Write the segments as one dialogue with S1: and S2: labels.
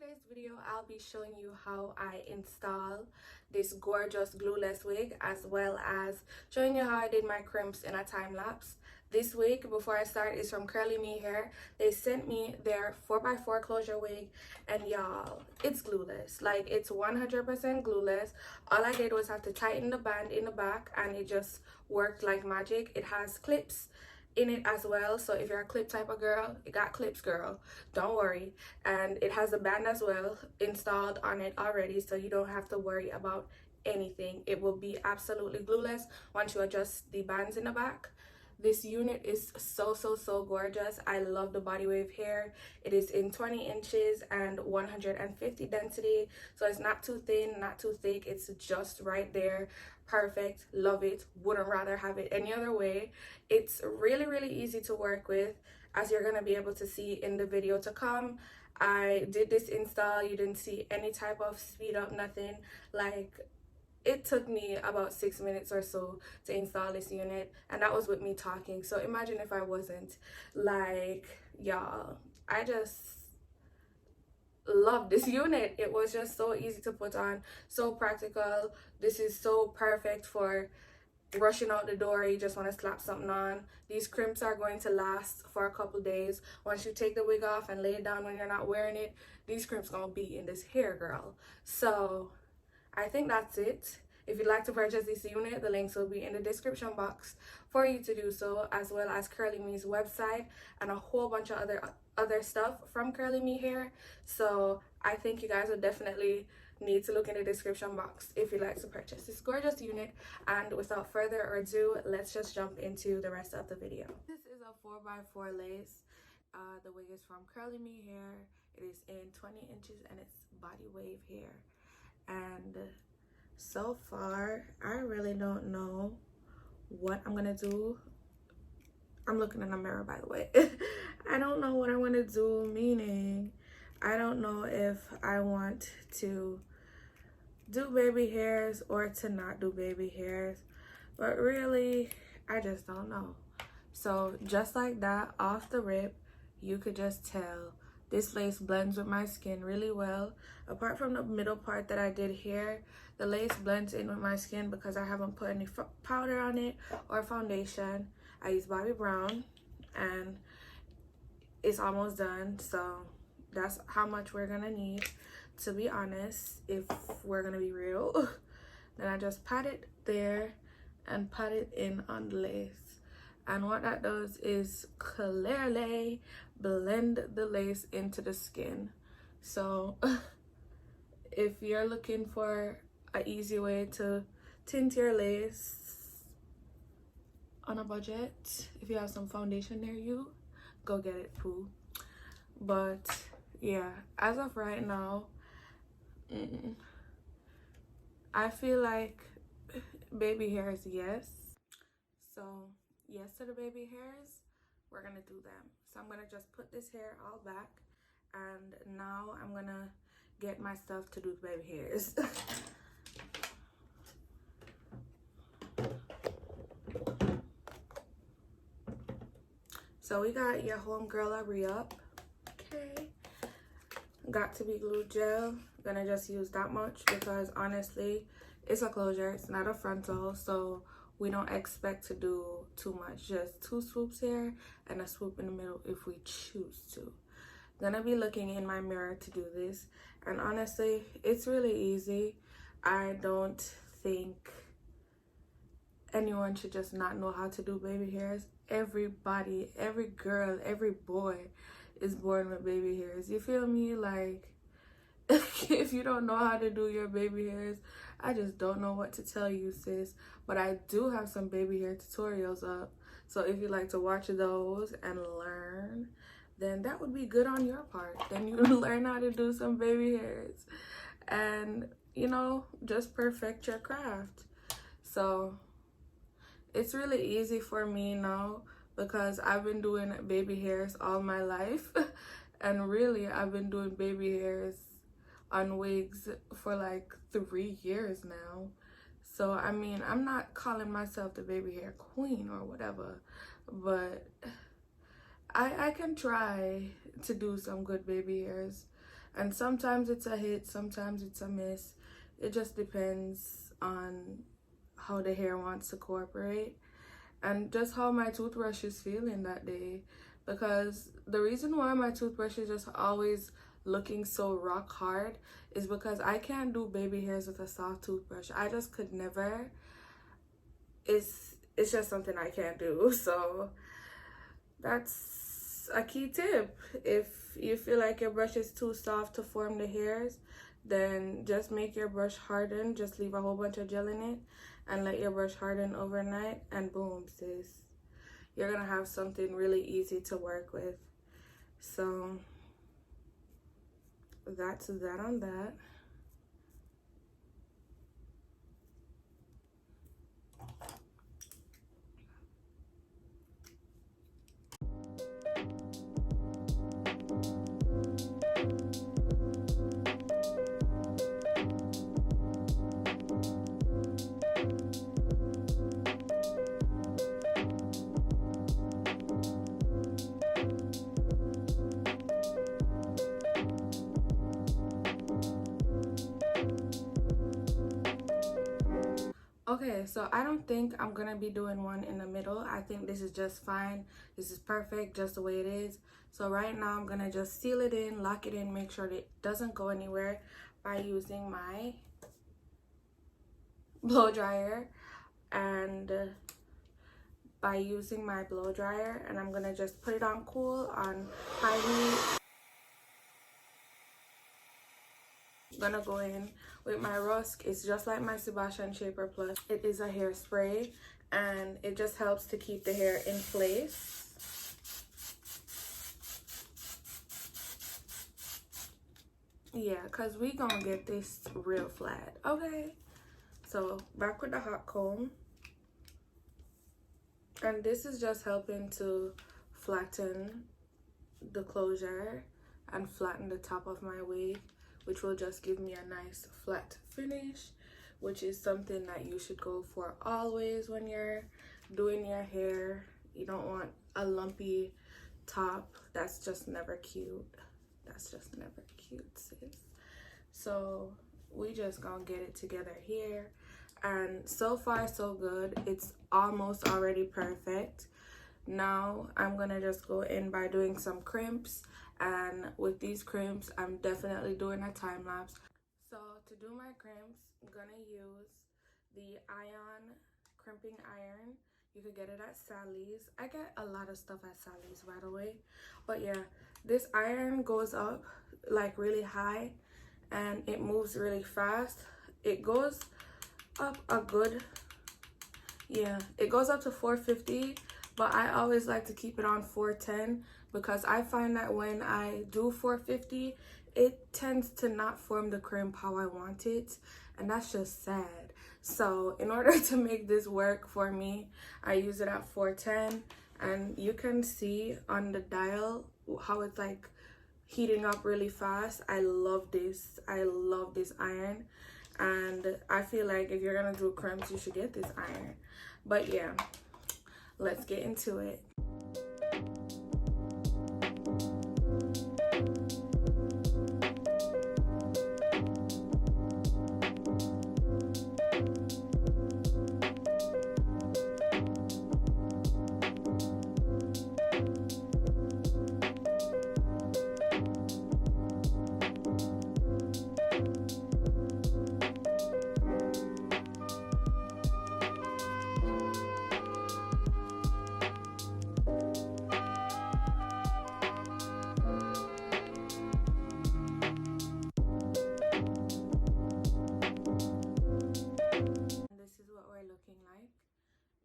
S1: today's video, I'll be showing you how I install this gorgeous glueless wig, as well as showing you how I did my crimps in a time lapse. This wig, before I start, is from CurlyMe Hair. They sent me their 4x4 closure wig, and y'all, it's glueless. Like, it's 100% glueless. All I did was have to tighten the band in the back, and it just worked like magic. It has clips in it as well, so if you're a clip type of girl, it got clips, girl, don't worry. And it has a band as well installed on it already, so you don't have to worry about anything. It will be absolutely glueless once you adjust the bands in the back. This unit is so gorgeous. I love the body wave hair. It is in 20 inches and 150 density, so it's not too thin, not too thick. It's just right there. Perfect. Love it. Wouldn't rather have it any other way. It's really easy to work with, as you're gonna be able to see in the video to come. I did this install. You didn't see any type of speed up, nothing. Like, it took me about 6 minutes or so to install this unit, and that was with me talking. So imagine if I wasn't. Like, y'all, I just love this unit. It was just so easy to put on, so practical. This is so perfect for rushing out the door. You just want to slap something on. These crimps are going to last for a couple days. Once you take the wig off and lay it down when you're not wearing it, these crimps gonna be in this hair, girl. So I think that's it. If you'd like to purchase this unit, the links will be in the description box for you to do so, as well as CurlyMe's website and a whole bunch of other stuff from CurlyMe Hair. So I think you guys will definitely need to look in the description box if you'd like to purchase this gorgeous unit. And without further ado, let's just jump into the rest of the video. This is a 4x4 lace. The wig is from CurlyMe Hair. It is in 20 inches and it's body wave hair. And so far, I really don't know what I'm gonna do. I'm looking in the mirror, by the way. I don't know what I want to do, meaning I don't know if I want to do baby hairs or to not do baby hairs, but really I just don't know. So just like that, off the rip, you could just tell this lace blends with my skin really well. Apart from the middle part that I did here, the lace blends in with my skin because I haven't put any powder on it or foundation. I use Bobbi Brown and it's almost done, so that's how much we're gonna need, to be honest, if we're gonna be real. Then I just pat it there and pat it in on the lace, and what that does is clearly blend the lace into the skin. So if you're looking for an easy way to tint your lace on a budget, if you have some foundation near you, go get it, poo. But yeah, as of right now, I feel like baby hairs, yes. So yes to the baby hairs, we're gonna do them. So I'm gonna just put this hair all back, and now I'm gonna get my stuff to do baby hairs. So we got your homegirl a re-up. Okay. Got to be glue gel. Gonna just use that much because honestly, it's a closure, it's not a frontal, so we don't expect to do too much. Just 2 swoops here and a swoop in the middle if we choose to. Gonna be looking in my mirror to do this, and honestly, it's really easy. I don't think anyone should just not know how to do baby hairs. Everybody, every girl, every boy is born with baby hairs. You feel me? Like, if you don't know how to do your baby hairs, I just don't know what to tell you, sis. But I do have some baby hair tutorials up, so if you like to watch those and learn, then that would be good on your part. Then you learn how to do some baby hairs and, you know, just perfect your craft. So it's really easy for me now because I've been doing baby hairs all my life. And really, I've been doing baby hairs on wigs for like 3 years now. So, I mean, I'm not calling myself the baby hair queen or whatever, but I can try to do some good baby hairs. And sometimes it's a hit, sometimes it's a miss. It just depends on how the hair wants to cooperate and just how my toothbrush is feeling that day. Because the reason why my toothbrush is just always looking so rock hard is because I can't do baby hairs with a soft toothbrush. I just could never. It's just something I can't do. So that's a key tip. If you feel like your brush is too soft to form the hairs, then just make your brush harden. Just leave a whole bunch of gel in it and let your brush harden overnight, and boom, sis, you're gonna have something really easy to work with. So that's that on that. Okay, so I don't think I'm gonna be doing one in the middle. I think this is just fine. This is perfect just the way it is. So right now I'm gonna just seal it in, lock it in, make sure that it doesn't go anywhere by using my blow dryer and by using my blow dryer, and I'm gonna just put it on cool on high heat. Gonna go in with my Rusk. It's just like my Sebastian Shaper Plus. It is a hairspray and it just helps to keep the hair in place. Yeah, because we gonna get this real flat. Okay, so back with the hot comb, and this is just helping to flatten the closure and flatten the top of my wig, which will just give me a nice flat finish, which is something that you should go for always when you're doing your hair. You don't want a lumpy top. That's just never cute. That's just never cute, sis. So we just gonna get it together here, and so far so good. It's almost already perfect. Now I'm gonna just go in by doing some crimps, and with these crimps I'm definitely doing a time lapse. So to do my crimps, I'm gonna use the Ion crimping iron. You could get it at Sally's. I get a lot of stuff at Sally's, by the way. But yeah, this iron goes up like really high and it moves really fast. It goes up a good, yeah, it goes up to 450, but I always like to keep it on 410 because I find that when I do 450, it tends to not form the crimp how I want it, and that's just sad. So in order to make this work for me, I use it at 410, and you can see on the dial how it's like heating up really fast. I love this. I love this iron, and I feel like if you're gonna do crimps, you should get this iron. But yeah, let's get into it.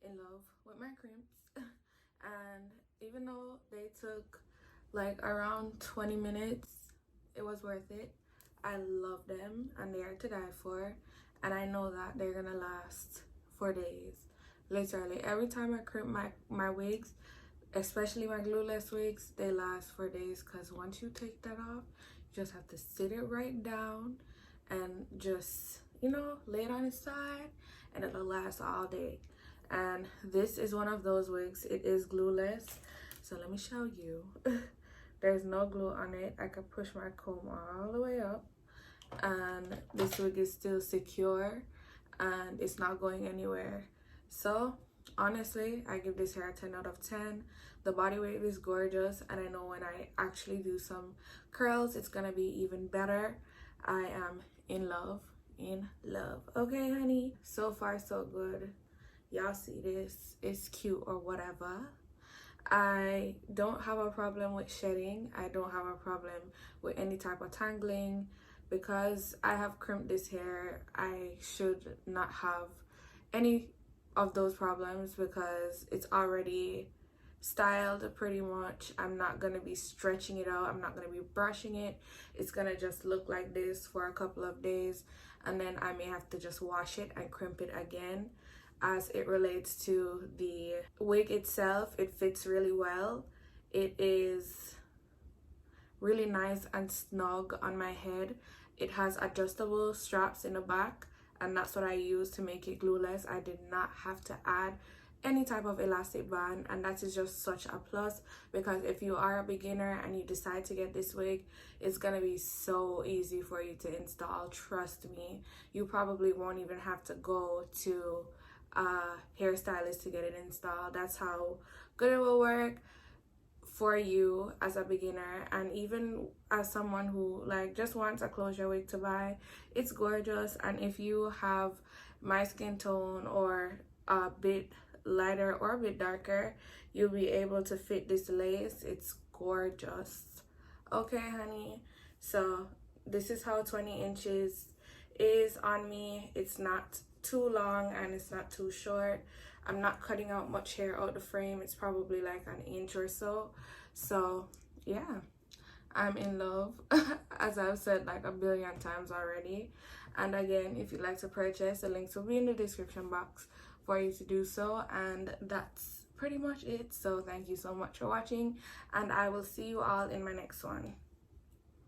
S1: In love with my crimps, and even though they took like around 20 minutes, it was worth it. I love them and they are to die for, and I know that they're gonna last for days. Literally every time I crimp my wigs, especially my glueless wigs, they last for days, because once you take that off, you just have to sit it right down and just, you know, lay it on its side and it'll last all day. And this is one of those wigs. It is glueless, so let me show you. There's no glue on it. I can push my comb all the way up, and this wig is still secure and it's not going anywhere. So honestly, I give this hair a 10 out of 10. The body wave is gorgeous, and I know when I actually do some curls, it's gonna be even better. I am in love. Okay, honey, so far so good. Y'all see this? It's cute or whatever. I don't have a problem with shedding. I don't have a problem with any type of tangling. Because I have crimped this hair, I should not have any of those problems because it's already styled pretty much. I'm not gonna be stretching it out. I'm not gonna be brushing it. It's gonna just look like this for a couple of days, and then I may have to just wash it and crimp it again. As it relates to the wig itself, it fits really well. It is really nice and snug on my head. It has adjustable straps in the back, and that's what I use to make it glueless. I did not have to add any type of elastic band, and that is just such a plus, because if you are a beginner and you decide to get this wig, it's gonna be so easy for you to install. Trust me, you probably won't even have to go to a hairstylist to get it installed. That's how good it will work for you as a beginner, and even as someone who like just wants a closure wig to buy. It's gorgeous, and if you have my skin tone or a bit lighter or a bit darker, you'll be able to fit this lace. It's gorgeous. Okay, honey, so this is how 20 inches is on me. It's not too long and it's not too short. I'm not cutting out much hair out the frame. It's probably like an inch or so. So yeah, I'm in love, as I've said like a billion times already. And again, if you'd like to purchase, the links will be in the description box for you to do so. And that's pretty much it. So thank you so much for watching, and I will see you all in my next one.